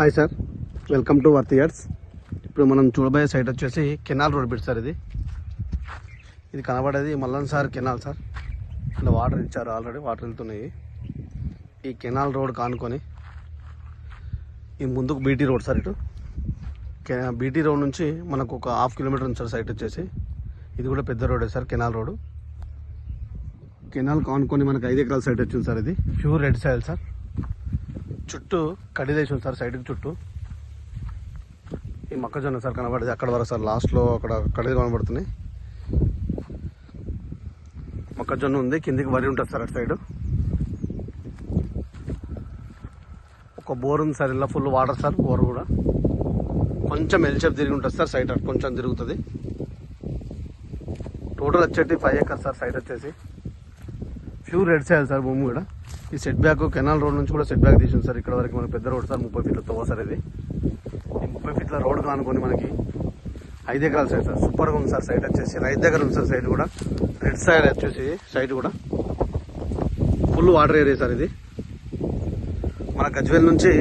Hi sir, welcome to worth yards. ఇప్పుడు మనం చూడబోయే సైట్ వచ్చేసి కెనాల్ రోడ్ బిట్ సార్. ఇది కనబడేది మల్లన్ సార్ కెనాల్ సార్. ఇలా వాటర్ ఇచ్చారు, ఆల్రెడీ వాటర్ వెళ్తున్నాయి. ఈ కెనాల్ రోడ్ కానుకొని ఈ ముందుకు బీటీ రోడ్ సార్. ఇటు బీటీ రోడ్ నుంచి మనకు ఒక ½ కిలోమీటర్ ఉంది సార్ సైట్ వచ్చేసి. ఇది కూడా పెద్ద రోడే సార్, కెనాల్ రోడ్. కెనాల్ కానుకొని మనకు 5 ఎకరాల సైట్ వచ్చింది సార్. ఇది ప్యూర్ రెడ్ సాయిల్ సార్. చుట్టూ కడిదేశం సార్, సైడ్కి చుట్టూ ఈ మొక్కజొన్న సార్ కనబడేది అక్కడ వరకు సార్. లాస్ట్లో అక్కడ కడిది కనబడుతున్నాయి. మొక్కజొన్న ఉంది, కిందికి వరి ఉంటుంది సార్ అటు సైడ్. ఒక బోర్ ఉంది సార్, ఇలా ఫుల్ వాటర్ సార్. బోర్ కూడా కొంచెం ఎల్షేప్ తిరిగి ఉంటుంది సార్. సైట్ అటు కొంచెం తిరుగుతుంది. టోటల్ వచ్చేటి 5 ఎకర్స్ సార్ సైట్ వచ్చేసి. ప్యూర్ రెడ్ సాయిల్ సార్ భూమి కూడా. ఈ సెట్ బ్యాక్ కెనాల్ రోడ్ నుంచి కూడా సెట్ బ్యాక్ తీసింది సార్. ఇక్కడ వరకు మనకి పెద్ద రోడ్ సార్, 30 ఫీట్ల తవ్వ సార్. ఇది ఈ 30 ఫీట్ల రోడ్ కానుకొని మనకి 5 ఎకరాల సైడ్ సార్. సూపర్గా ఉంది సార్ సైట్ వచ్చేసి. రైతు దగ్గర ఉంది సార్ సైట్ కూడా. రెడ్ సాయిల్ వచ్చేసి సైట్ కూడా ఫుల్ వాటర్ ఏరియా సార్. ఇది మన గజ్వేల్ నుంచి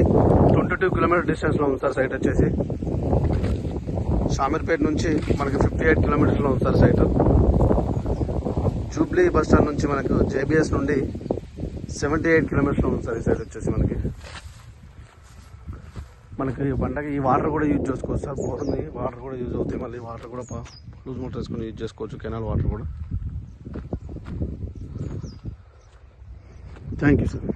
22 కిలోమీటర్ డిస్టెన్స్లో ఉంది సార్ సైట్ వచ్చేసి. షామీర్పేట నుంచి మనకి 58 కిలోమీటర్స్లో ఉంది sir site. Jubilee bus stand నుంచి మనకు జేబీఎస్ నుండి 78 కిలోమీటర్స్లో ఉంది సార్ ఈ సైడ్ వచ్చేసి. మనకి పంటకి ఈ వాటర్ కూడా యూజ్ చేసుకోవచ్చు సార్. బోర్ ఉంది, వాటర్ కూడా యూజ్ అవుతాయి. మళ్ళీ వాటర్ కూడా లూజ్ మోటర్ వేసుకొని యూజ్ చేసుకోవచ్చు, కెనాల్ వాటర్ కూడా. Thank you sir.